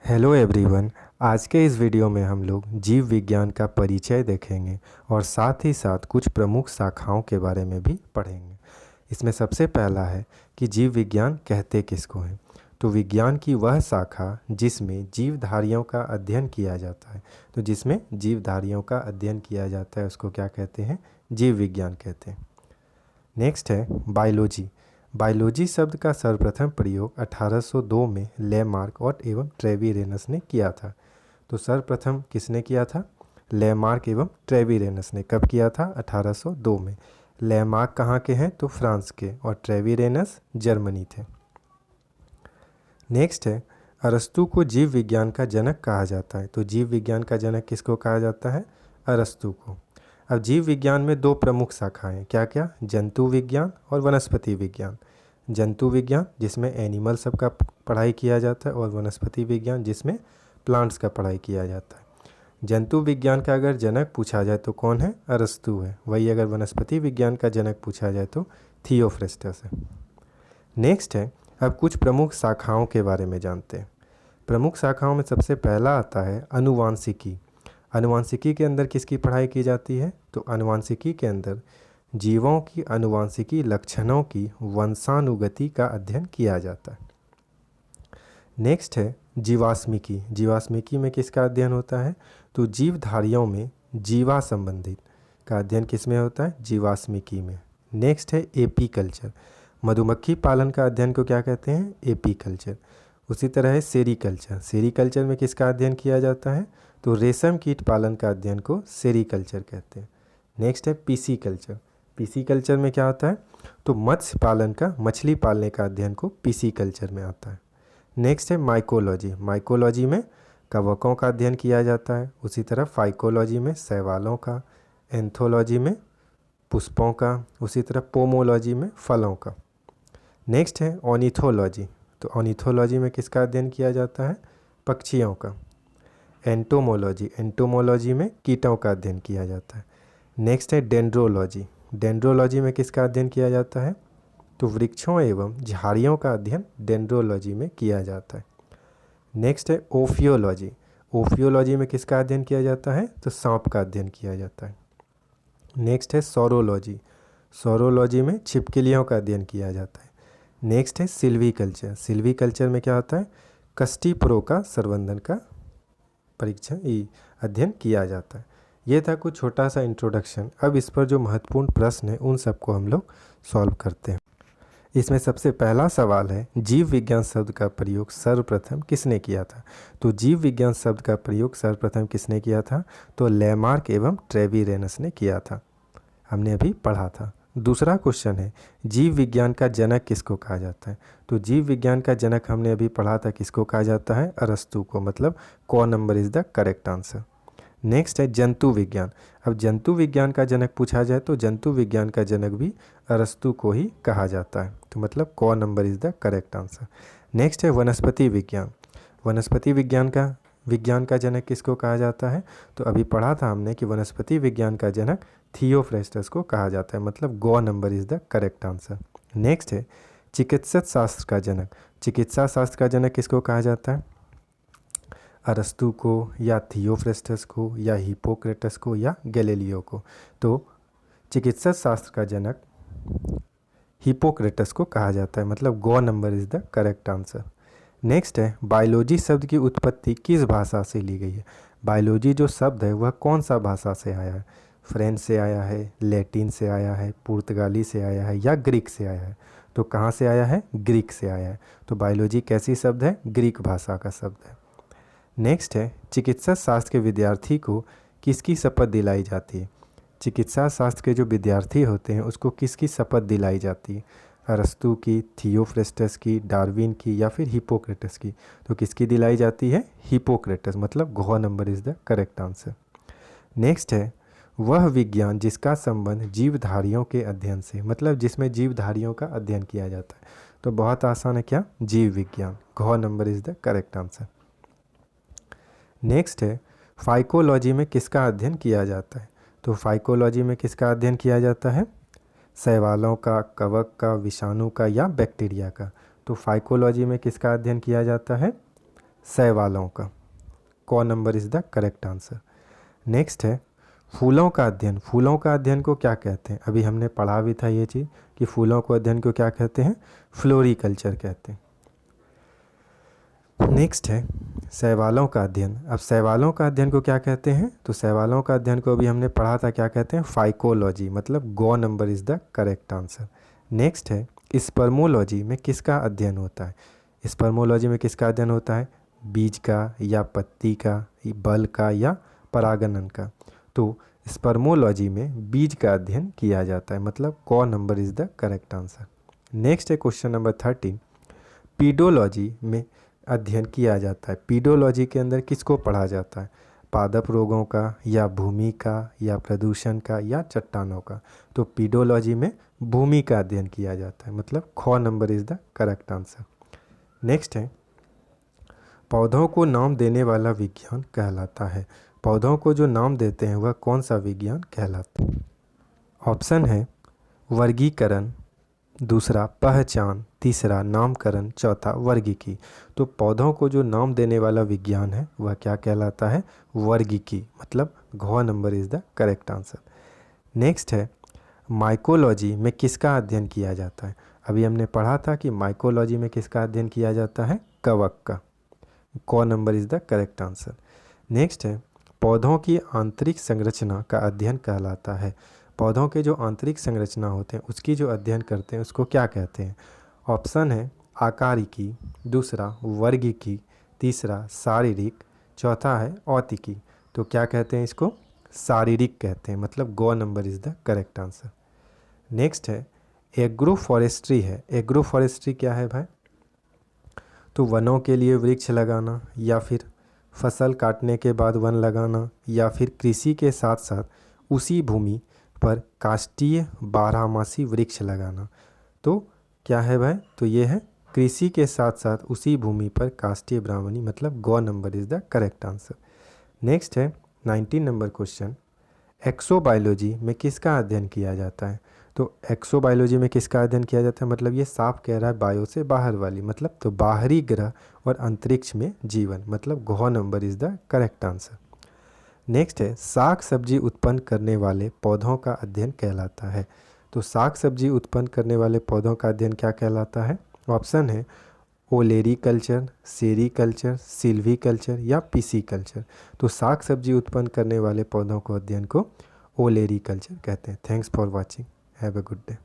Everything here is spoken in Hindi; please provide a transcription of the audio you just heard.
Hello everyone. आज के इस वीडियो में हम लोग जीव विज्ञान का परिचय देखेंगे और साथ ही साथ कुछ प्रमुख शाखाओं के बारे में भी पढ़ेंगे। इसमें सबसे पहला है कि जीव विज्ञान कहते किसको हैं। तो विज्ञान की वह शाखा जिसमें जीवधारियों का अध्ययन किया जाता है। तो जिसमें जीवधारियों का अध्ययन किया जाता है उसको क्या कहते हैं? जीव विज्ञान कहते हैं। नेक्स्ट है बायोलॉजी। बायोलॉजी शब्द का सर्वप्रथम प्रयोग 1802 में लेमार्क और एवं ट्रेविरेनस ने किया था। तो सर्वप्रथम किसने किया था? लेमार्क एवं ट्रेविरेनस ने। कब किया था? 1802 में। लेमार्क कहाँ के हैं? तो फ्रांस के, और ट्रेविरेनस जर्मनी थे। नेक्स्ट है अरस्तु को जीव विज्ञान का जनक कहा जाता है। तो जीव विज्ञान का जनक किसको कहा जाता है? अरस्तु को। अब जीव विज्ञान में दो प्रमुख शाखाएं क्या क्या? जंतु विज्ञान और वनस्पति विज्ञान। जंतु विज्ञान जिसमें एनिमल सब का पढ़ाई किया जाता है, और वनस्पति विज्ञान जिसमें प्लांट्स का पढ़ाई किया जाता है। जंतु विज्ञान का अगर जनक पूछा जाए तो कौन है? अरस्तु है। वही अगर वनस्पति विज्ञान का जनक पूछा जाए तो थियोफ्रेस्टस है। नेक्स्ट है अब कुछ प्रमुख शाखाओं के बारे में जानते हैं। प्रमुख शाखाओं में सबसे पहला आता है अनुवांशिकी। अनुवांशिकी के अंदर किसकी पढ़ाई की जाती है? तो अनुवांशिकी के अंदर जीवों की अनुवांशिकी लक्षणों की वंशानुगति का अध्ययन किया जाता है। नेक्स्ट है जीवाश्मिकी। जीवाश्मिकी में किसका अध्ययन होता है? तो जीवधारियों में जीवा संबंधित का अध्ययन किस में होता है? जीवाश्मिकी में। नेक्स्ट है एपीकल्चर। मधुमक्खी पालन का अध्ययन को क्या कहते हैं? एपीकल्चर। उसी तरह है सेरीकल्चर। सेरीकल्चर में किसका अध्ययन किया जाता है? तो रेशम कीट पालन का अध्ययन को सेरीकल्चर कहते हैं। नेक्स्ट है पीसीकल्चर। पीसीकल्चर में क्या होता है? तो मत्स्य पालन का, मछली पालने का अध्ययन को पीसीकल्चर में आता है। नेक्स्ट है माइकोलॉजी। माइकोलॉजी में कवकों का अध्ययन किया जाता है। उसी तरह फाइकोलॉजी में शैवालों का, एंथोलॉजी में पुष्पों का, उसी तरह पोमोलॉजी में फलों का। नेक्स्ट है ऑर्निथोलॉजी। तो ऑर्निथोलॉजी में किसका अध्ययन किया जाता है? पक्षियों का। एंटोमोलॉजी। एंटोमोलॉजी में कीटों का अध्ययन किया जाता है। नेक्स्ट है डेंड्रोलॉजी। डेंड्रोलॉजी में किसका अध्ययन किया जाता है? तो वृक्षों एवं झाड़ियों का अध्ययन डेंड्रोलॉजी में किया जाता है। नेक्स्ट है ओफियोलॉजी। ओफियोलॉजी में किसका अध्ययन किया जाता है? तो सांप का अध्ययन किया जाता है। नेक्स्ट है सौरोलॉजी। सौरोलॉजी में छिपकलियों का अध्ययन किया जाता है। नेक्स्ट है सिल्वीकल्चर। सिल्वीकल्चर में क्या होता है? कष्टीपरों का संवर्धन का परीक्षण अध्ययन किया जाता है। ये था कुछ छोटा सा इंट्रोडक्शन। अब इस पर जो महत्वपूर्ण प्रश्न है उन सबको हम लोग सॉल्व करते हैं। इसमें सबसे पहला सवाल है जीव विज्ञान शब्द का प्रयोग सर्वप्रथम किसने किया था? तो जीव विज्ञान शब्द का प्रयोग सर्वप्रथम किसने किया था? तो लेमार्क एवं ट्रेविरेनस ने किया था। हमने अभी पढ़ा था। दूसरा क्वेश्चन है जीव विज्ञान का जनक किसको कहा जाता है? तो जीव विज्ञान का जनक हमने अभी पढ़ा था किसको कहा जाता है? अरस्तु को। मतलब क number is the correct answer. Next है जंतु विज्ञान। अब जंतु विज्ञान का जनक पूछा जाए तो जंतु विज्ञान का जनक भी अरस्तु को ही कहा जाता है। तो मतलब क number is the correct answer. Next है वनस्पति विज्ञान। वनस्पति विज्ञान का जनक किसको कहा जाता है? तो अभी पढ़ा था हमने कि वनस्पति विज्ञान का जनक थियोफ्रेस्टस को कहा जाता है। मतलब ग number is the correct answer. Next है चिकित्सा शास्त्र का जनक। चिकित्सा शास्त्र का जनक किसको कहा जाता है? अरस्तु को, या थियोफ्रेस्टस को, या हिप्पोक्रेटस को, या गैलीलियो को। तो चिकित्सा शास्त्र का जनक हिप्पोक्रेटस को कहा जाता है। मतलब ग number is the correct answer. Next है बायोलॉजी शब्द की उत्पत्ति किस भाषा से ली गई है? बायोलॉजी जो शब्द है वह कौन सा भाषा से आया है? फ्रेंच से आया है, लैटिन से आया है, पुर्तगाली से आया है, या ग्रीक से आया है? तो कहाँ से आया है? ग्रीक से आया है। तो बायोलॉजी कैसी शब्द है? ग्रीक भाषा का शब्द है। नेक्स्ट है चिकित्सा शास्त्र के विद्यार्थी को किसकी शपथ दिलाई जाती है? चिकित्सा शास्त्र के जो विद्यार्थी होते हैं उसको किसकी शपथ दिलाई जाती है? अरस्तु की, थियोफ्रेस्टस की, डार्विन की, या फिर हिप्पोक्रेटस की? तो किसकी दिलाई जाती है? हिप्पोक्रेटस। मतलब घ number is the correct answer. Next है वह विज्ञान जिसका संबंध जीवधारियों के अध्ययन से, मतलब जिसमें जीवधारियों का अध्ययन किया जाता है। तो बहुत आसान है, क्या? जीव विज्ञान। घ number is the correct answer. Next है फाइकोलॉजी में किसका अध्ययन किया जाता है? तो फाइकोलॉजी में किसका अध्ययन किया जाता है? शैवालों का, कवक का, विषाणु का, या बैक्टीरिया का? तो फाइकोलॉजी में किसका अध्ययन किया जाता है? शैवालों का। क number is the correct answer. Next है फूलों का अध्ययन। फूलों का अध्ययन को क्या कहते हैं? अभी हमने पढ़ा भी था ये चीज़ कि फूलों को अध्ययन को क्या कहते हैं? फ्लोरिकल्चर कहते हैं। नेक्स्ट है शैवालों का अध्ययन। अब शैवालों का अध्ययन को क्या कहते हैं? तो शैवालों का अध्ययन को अभी हमने पढ़ा था, क्या कहते हैं? फाइकोलॉजी, मतलब ग number is the correct answer. Next है स्पर्मोलॉजी में किसका अध्ययन होता है? स्पर्मोलॉजी में किसका अध्ययन होता है? बीज का या पत्ती का, बल का या परागणन का? तो स्पर्मोलॉजी में बीज का अध्ययन किया जाता है, मतलब क number is the correct answer. Next है क्वेश्चन नंबर 13, पीडोलॉजी में अध्ययन किया जाता है। पीडोलॉजी के अंदर किसको पढ़ा जाता है? पादप रोगों का या भूमि का या प्रदूषण का या चट्टानों का? तो पीडोलॉजी में भूमि का अध्ययन किया जाता है, मतलब ख number is the correct answer. Next है पौधों को नाम देने वाला विज्ञान कहलाता है। पौधों को जो नाम देते हैं वह कौन सा विज्ञान कहलाता है? ऑप्शन है वर्गीकरण, दूसरा पहचान, तीसरा नामकरण, चौथा वर्गीकी। तो पौधों को जो नाम देने वाला विज्ञान है वह क्या कहलाता है? वर्गीकी, मतलब घ number is the correct answer. Next है माइकोलॉजी में किसका अध्ययन किया जाता है? अभी हमने पढ़ा था कि माइकोलॉजी में किसका अध्ययन किया जाता है? कवक का। क number is the correct answer. Next है पौधों की आंतरिक संरचना का अध्ययन कहलाता है। पौधों के जो आंतरिक संरचना होते हैं उसकी जो अध्ययन करते हैं उसको क्या कहते हैं? ऑप्शन है आकारिकी, दूसरा वर्गीकी, तीसरा शारीरिक, चौथा है औतिकी। तो क्या कहते हैं इसको? शारीरिक कहते हैं, मतलब ग number is the correct answer. Next है एग्रो फॉरेस्ट्री है। एग्रो फॉरेस्ट्री क्या है भाई? तो वनों के लिए वृक्ष लगाना, या फिर फसल काटने के बाद वन लगाना, या फिर कृषि के साथ साथ उसी भूमि पर काष्ठीय बारहमासी वृक्ष लगाना। तो क्या है भाई? तो ये है कृषि के साथ साथ उसी भूमि पर काष्ठीय बारहमासी, मतलब ग number is the correct answer. Next है 19 नंबर क्वेश्चन, एक्सोबायोलॉजी में किसका अध्ययन किया जाता है? तो एक्सोबायोलॉजी में किसका अध्ययन किया जाता है? मतलब ये साफ कह रहा है बायो से बाहर वाली, मतलब तो बाहरी ग्रह और अंतरिक्ष में जीवन, मतलब घ number is the correct answer. Next है साग सब्जी उत्पन्न करने वाले पौधों का अध्ययन कहलाता है। तो साग सब्जी उत्पन्न करने वाले पौधों का अध्ययन क्या कहलाता है? ऑप्शन है ओलेरीकल्चर, सेरीकल्चर, सिल्वीकल्चर या पिसीकल्चर। तो साग सब्जी उत्पन्न करने वाले पौधों को अध्ययन को ओलेरीकल्चर कहते हैं। Thanks for watching, have a good day.